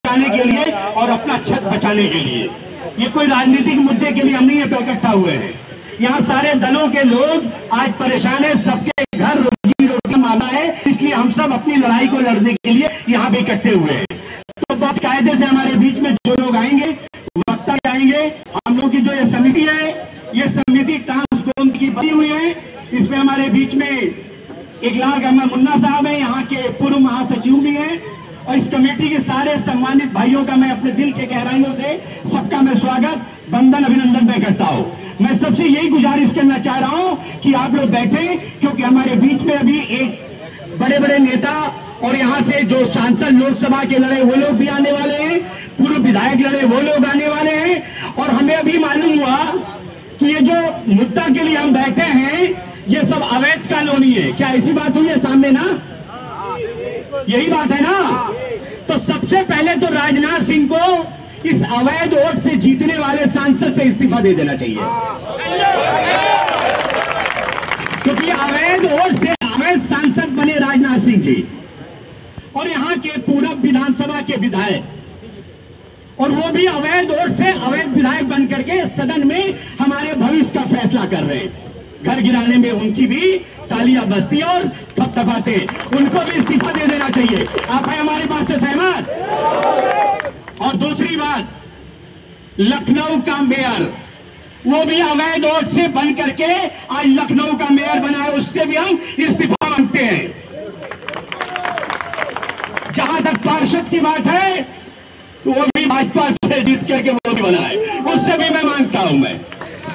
बचाने के लिए और अपना छत बचाने के लिए। ये कोई राजनीतिक मुद्दे के लिए हम नहीं इकट्ठा हुए हैं। यहाँ सारे दलों के लोग आज परेशान है, सबके घर रोजी रोटी मांगा है, इसलिए हम सब अपनी लड़ाई को लड़ने के लिए यहाँ भी इकट्ठे हुए हैं। तो बहुत कायदे से हमारे बीच में जो लोग आएंगे, वक्ता आएंगे, हम लोग की जो ये समिति है, ये समिति ट्रांसकोम की बनी हुई है। इसमें हमारे बीच में इकलाक अहमद मुन्ना साहब हैं, यहाँ के पूर्व महासचिव भी हैं, और इस कमेटी के सारे सम्मानित भाइयों का मैं अपने दिल के गहराइयों से सबका मैं स्वागत, वंदन, अभिनंदन मैं करता हूँ। मैं सबसे यही गुजारिश करना चाह रहा हूँ कि आप लोग बैठे, क्योंकि हमारे बीच में अभी एक बड़े बड़े नेता और यहाँ से जो सांसद लोकसभा के लड़े वो लोग भी आने वाले हैं, पूर्व विधायक लड़े वो लोग आने वाले हैं। और हमें अभी मालूम हुआ कि ये जो मुद्दा के लिए हम बैठे हैं, ये सब अवैध कॉलोनी है। क्या ऐसी बात हुई है सामने ना? यही बात है ना? तो सबसे पहले तो राजनाथ सिंह को इस अवैध वोट से जीतने वाले सांसद से इस्तीफा दे देना चाहिए, क्योंकि अवैध वोट से अवैध सांसद बने राजनाथ सिंह जी, और यहाँ के पूरब विधानसभा के विधायक, और वो भी अवैध वोट से अवैध विधायक बन करके सदन में हमारे भविष्य का फैसला कर रहे हैं। घर गिराने में उनकी भी तालियां बजती और थपथपाते, उनको भी इस्तीफा दे देना चाहिए। आप है हमारी बात से सहमत? और दूसरी बात, लखनऊ का मेयर, वो भी अवैध वोट से बन करके आज लखनऊ का मेयर बना है, उससे भी हम इस्तीफा मांगते हैं। जहां तक पार्षद की बात है, तो वो भी भाजपा से जीत करके वो भी बना है, उससे भी मैं मांगता हूं। मैं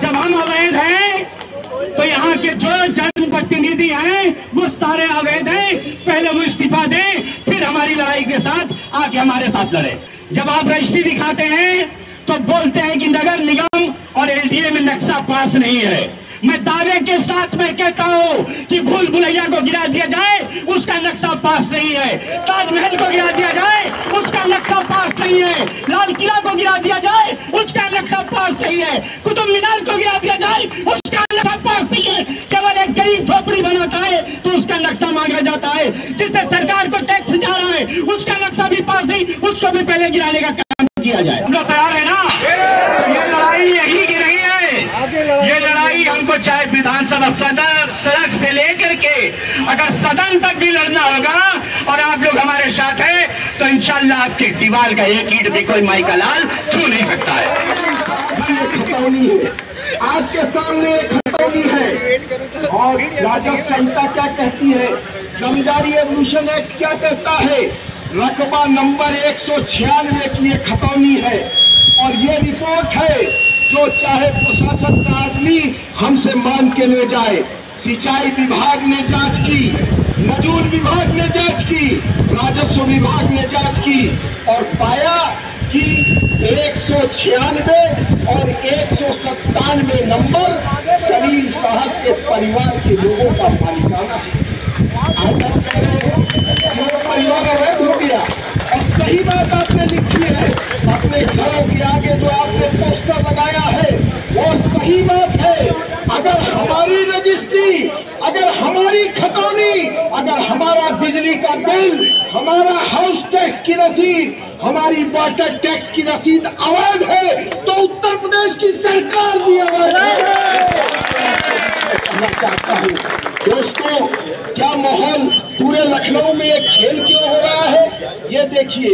जब हम अवैध हैं तो यहाँ के जो जनप्रतिनिधि हैं वो सारे अवैध हैं, पहले वो इस्तीफा दें, फिर हमारी लड़ाई के साथ आके हमारे साथ लड़े। जब आप रजिस्ट्री दिखाते हैं तो बोलते हैं कि नगर निगम और एलडीए में नक्शा पास नहीं है। मैं दावे के साथ मैं कहता हूं कि भूल भुलैया को गिरा दिया जाए, उसका नक्शा पास नहीं है। ताजमहल को गिरा दिया जाए, उसका नक्शा पास नहीं है। लाल किला को गिरा दिया जाए, उसका नक्शा पास नहीं है। कुतुब मीनार को गिरा दिया जाए, उसका नक्शा पास नहीं है। केवल एक गरीब झोपड़ी बनाता है तो उसका नक्शा मांगा जाता है। जिससे सरकार को टैक्स जा रहा है, उसका नक्शा भी पास नहीं, उसको भी पहले गिराने का काम किया जाए। हम लोग तैयार है ना? ये लड़ाई यही की रही है। ये लड़ाई हमको चाहे विधानसभा सदन सड़क से लेकर के अगर सदन तक भी लड़ना होगा, और आप लोग हमारे साथ हैं, तो इंशाल्लाह आपके दीवार का एक ईंट भी कोई माई का लाल छू नहीं सकता है। खतौनी है, आपके सामने खतौनी है। और राजस्व संहिता क्या कहती है, जमींदारी एवोल्यूशन एक्ट क्या कहता है, रकबा नंबर 196 की ये खतौनी है। और ये रिपोर्ट है जो चाहे प्रशासन का आदमी हमसे मांग के ले जाए। सिंचाई विभाग ने जांच की, नजूल विभाग ने जांच की, राजस्व विभाग ने जांच की, और पाया कि 196 और 197 नंबर सलीम साहब के परिवार के लोगों का मालिकाना है। आज आप कह रहे हैं परिवार अवैध हो गया, और सही बात आपने लिखी है अपने घरों के आगे जो आपने पोस्टर लगाया है, वो सही बात है। अगर हमारी रजिस्ट्री, अगर हमारी खतौनी, अगर हमारा बिजली का बिल, हमारा हाउस टैक्स की रसीद, हमारी वाटर टैक्स की रसीद अवैध है, तो उत्तर प्रदेश की सरकार भी अवैध है। मैं चाहता हूँ दोस्तों, क्या माहौल पूरे लखनऊ में एक खेल क्यों हो रहा है? ये देखिए,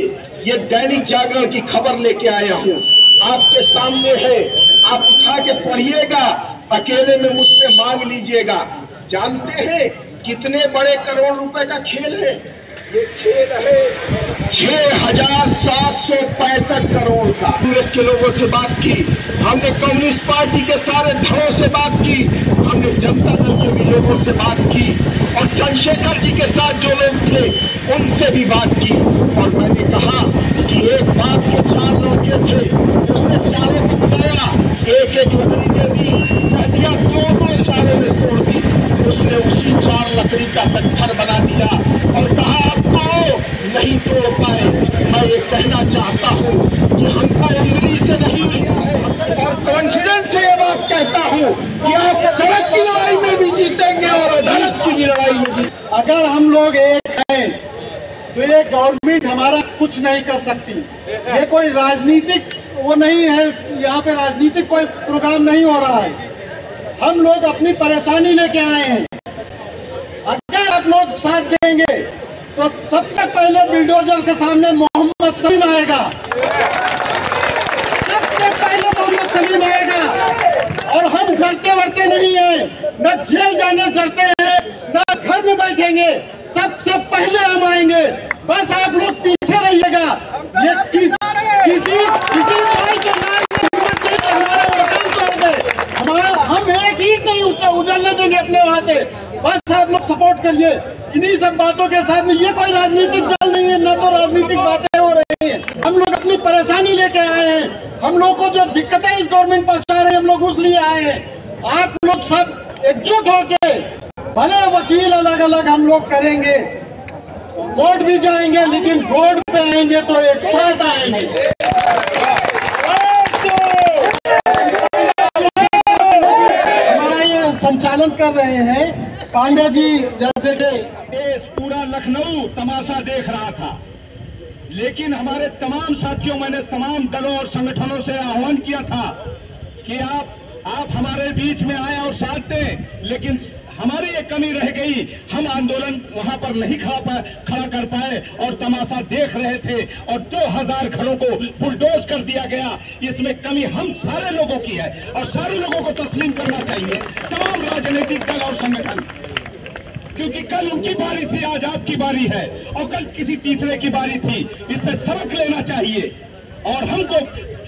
ये दैनिक जागरण की खबर लेके आया हूँ, आपके सामने है, आप उठा के पढ़िएगा, अकेले में मुझसे मांग लीजिएगा। जानते हैं कितने बड़े करोड़ रुपए का खेल है? ये खेल है 6765 करोड़ का। कांग्रेस के लोगों से बात की, हमने कम्युनिस्ट पार्टी के सारे धड़ों से बात की, हमने जनता दल के भी लोगों से बात की, और चंद्रशेखर जी के साथ जो लोग थे उनसे भी बात की। और मैंने कहा कि एक बाप के 4 लड़के थे, उसने चारों को बुलाया, एक एक लकड़ी दे दी, कह दिया 2-2 चारों ने तोड़ दी। उसने उसी 4 लकड़ी का पत्थर बना दिया और कहा अब तो नहीं तोड़ पाए। मैं ये कहना चाहता हूँ कि हमका उंगली से नहीं, और कॉन्फिडेंस से ये बात कहता हूँ कि आप सड़क की लड़ाई में भी जीतेंगे और अदालत की लड़ाई में जीतेंगे। अगर हम लोग एक हैं तो ये गवर्नमेंट गवर्नमेंट हमारा कुछ नहीं कर सकती। ये कोई राजनीतिक वो नहीं है, यहाँ पे राजनीतिक कोई प्रोग्राम नहीं हो रहा है। हम लोग अपनी परेशानी लेके आए हैं। अगर आप लोग साथ देंगे तो सबसे पहले बिल्डोजर के सामने मोहम्मद सलीम आएगा, सबसे पहले मोहम्मद सलीम आएगा। और हम डरते वरते नहीं है, न जेल जाने डरते हैं, न घर में बैठेंगे, सबसे पहले हम आएंगे। बस आप लोग पीछे रहिएगा। ये किसी भाई के नाम हमारा वतन छोड़ दे, हमारा हम एक ईंट नहीं उजलने देंगे अपने वहां से। बस आप लोग सपोर्ट करिए। इन्हीं सब बातों के साथ में, ये कोई राजनीतिक दल नहीं है, न तो राजनीतिक बातें हो रही हैं। हम लोग अपनी परेशानी लेके आए हैं। हम लोग को जो दिक्कतें इस गवर्नमेंट पक्ष आ रही है, हम लोग उस लिए आए हैं। आप लोग सब एकजुट होके, भले वकील अलग अलग हम लोग करेंगे, कोर्ट भी जाएंगे, लेकिन रोड पे आएंगे तो एक साथ आएंगे। हमारा ये संचालन कर रहे हैं पांडे जी। जैसे पूरा लखनऊ तमाशा देख रहा था, लेकिन हमारे तमाम साथियों, मैंने तमाम दलों और संगठनों से आह्वान किया था कि आप हमारे बीच में आए और साथ दें, लेकिन हमारी ये कमी रह गई। हम आंदोलन वहां पर नहीं खड़ा कर पाए और तमाशा देख रहे थे, और 2000 घरों को बुलडोज कर दिया गया। इसमें कमी हम सारे लोगों की है और सारे लोगों को तस्लीम करना चाहिए, तमाम राजनीतिक दल और संगठन, क्योंकि कल उनकी बारी थी, आज आपकी बारी है, और कल किसी तीसरे की बारी थी। इससे सबक लेना चाहिए और हमको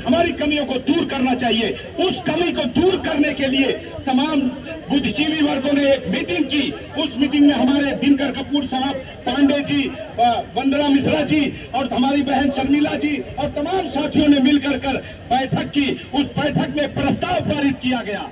हमारी कमियों को दूर करना चाहिए। उस कमी को दूर करने के लिए तमाम बुद्धिजीवी वर्गों ने एक मीटिंग की। उस मीटिंग में हमारे दिनकर कपूर साहब, पांडे जी, वंदना मिश्रा जी और हमारी बहन शर्मिला जी और तमाम साथियों ने मिलकर बैठक की। उस बैठक में प्रस्ताव पारित किया गया।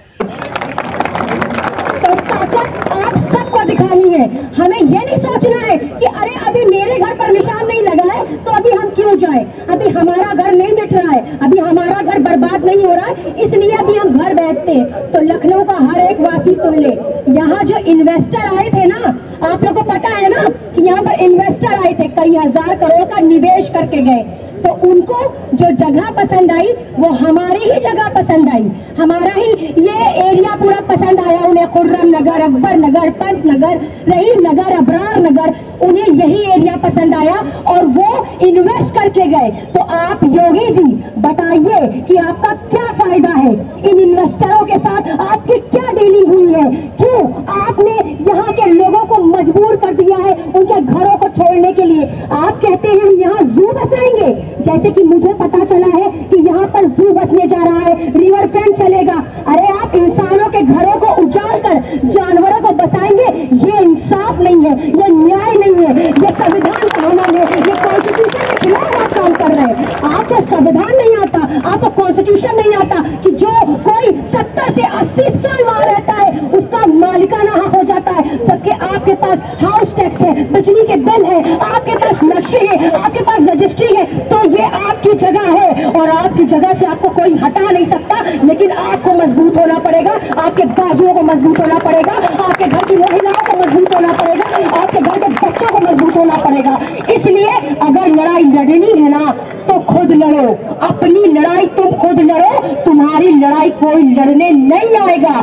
तो ताकत आप सबको दिखानी है। हमें ये नहीं सोचना है कि अरे अभी मेरे घर पर निशान नहीं लगा है तो अभी हम क्यों जाए, अभी हमारा घर नहीं मिट रहा है, अभी हमारा घर बर्बाद नहीं हो रहा है, इसलिए अभी हम घर बैठते हैं। तो लखनऊ का हर एक वासी सुन ले, यहाँ जो इन्वेस्टर आए थे ना, आप लोगों को पता है ना कि यहाँ पर इन्वेस्टर आए थे, कई हजार करोड़ का निवेश करके गए। तो उनको जो जगह पसंद आई वो हमारी ही जगह पसंद आई, हमारा ही ये एरिया पूरा पसंद आया उन्हें। खुर्रम नगर, अकबर नगर, पंत नगर, रहीम नगर, अबरार नगर, उन्हें यही एरिया पसंद आया और वो इन्वेस्ट करके गए। तो आप योगी जी बताइए कि आपका क्या फायदा है, इन इन्वेस्टरों के साथ आपकी क्या डीलिंग हुई है? क्यों आपने यहाँ के लोगों को मजबूर कर दिया है उनके घरों को छोड़ने के लिए? आप कहते हैं हम यहाँ जू बसाएंगे, जैसे कि मुझे पता चला है कि यहाँ पर जू बसने जा रहा है, रिवर फ्रंट चलेगा। अरे आप इंसानों के घरों को उजाड़ कर जानवरों को बसाएंगे, ये इंसाफ नहीं है, ये न्याय नहीं है, ये संविधान का अमल है, ये कॉन्स्टिट्यूशन के खिलाफ आप काम कर रहे हैं। आपको संविधान नहीं आता, आपको कॉन्स्टिट्यूशन नहीं आता कि जो कोई 70 से 80 साल वहां रहता है उसका मालिकाना हक हो जाता है, जबकि आपके पास हाउस टैक्स है, बिजली के बिल है, आपके पास नक्शे है, आपके पास रजिस्ट्री है। तो ये आपकी जगह है और आपकी जगह से आपको कोई हटा नहीं सकता, लेकिन आपको मजबूत होना पड़ेगा, आपके बाजुओं को मजबूत होना पड़ेगा, आपके घर की महिलाओं को मजबूत होना पड़ेगा, आपके घर के बच्चों को मजबूत होना पड़ेगा। इसलिए अगर लड़ाई लड़नी है ना तो खुद लड़ो, अपनी लड़ाई तुम खुद लड़ो, तुम्हारी लड़ाई कोई लड़ने नहीं आएगा।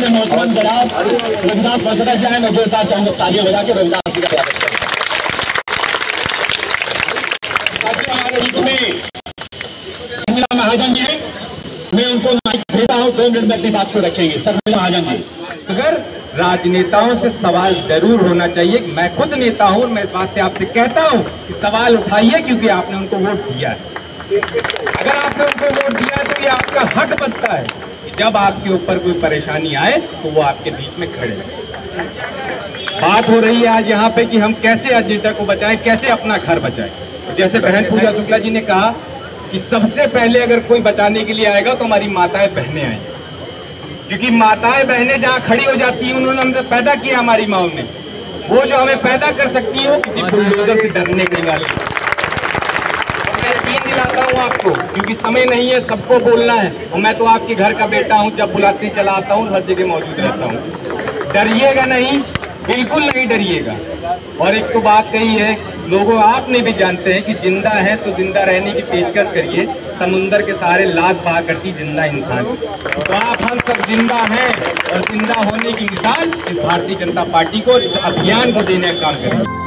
मौसम जनाब रविदास मसरत जाए, मैं जो चाहूंगा तालियां बजा के रविदास जी का महाजन जी, मैं उनको माइक देता हूँ, 2 मिनट में अपनी बात को रखेंगे। सर महाजन जी, अगर राजनेताओं से सवाल जरूर होना चाहिए। मैं खुद नेता हूँ, मैं इस बात से आपसे कहता हूँ कि सवाल उठाइए, क्योंकि आपने उनको वोट दिया है। अगर आपने उनको वोट दिया है तो ये आपका हक बनता है कि जब आपके ऊपर कोई परेशानी आए तो वो आपके बीच में खड़े रहे। बात हो रही है आज यहाँ पे कि हम कैसे अजीता को बचाएं, कैसे अपना घर बचाएं। जैसे बहन पूजा शुक्ला जी ने कहा कि सबसे पहले अगर कोई बचाने के लिए आएगा तो हमारी माताएं बहनें आएंगी, क्योंकि माताएं बहनें जहाँ खड़ी हो जाती हैं, उन्होंने हमसे पैदा किया, हमारी माओ ने, वो जो हमें पैदा कर सकती है वो किसी बुलडोजर से डरने नहीं वाली। मैं यकीन दिलाता हूँ आपको, क्योंकि समय नहीं है, सबको बोलना है, और मैं तो आपके घर का बेटा हूँ, जब बुलाते चला आता हूँ, हर जगह मौजूद रहता हूँ। डरिएगा नहीं, बिल्कुल नहीं डरिएगा। और एक तो बात कही है, लोगों आपने भी जानते हैं कि जिंदा है तो जिंदा रहने की पेशकश करिए, समुंदर के सारे लाश बहा करती जिंदा इंसान। तो आप हम सब जिंदा हैं और जिंदा होने की मिसाल इस भारतीय जनता पार्टी को, इस अभियान को देने का काम करेंगे।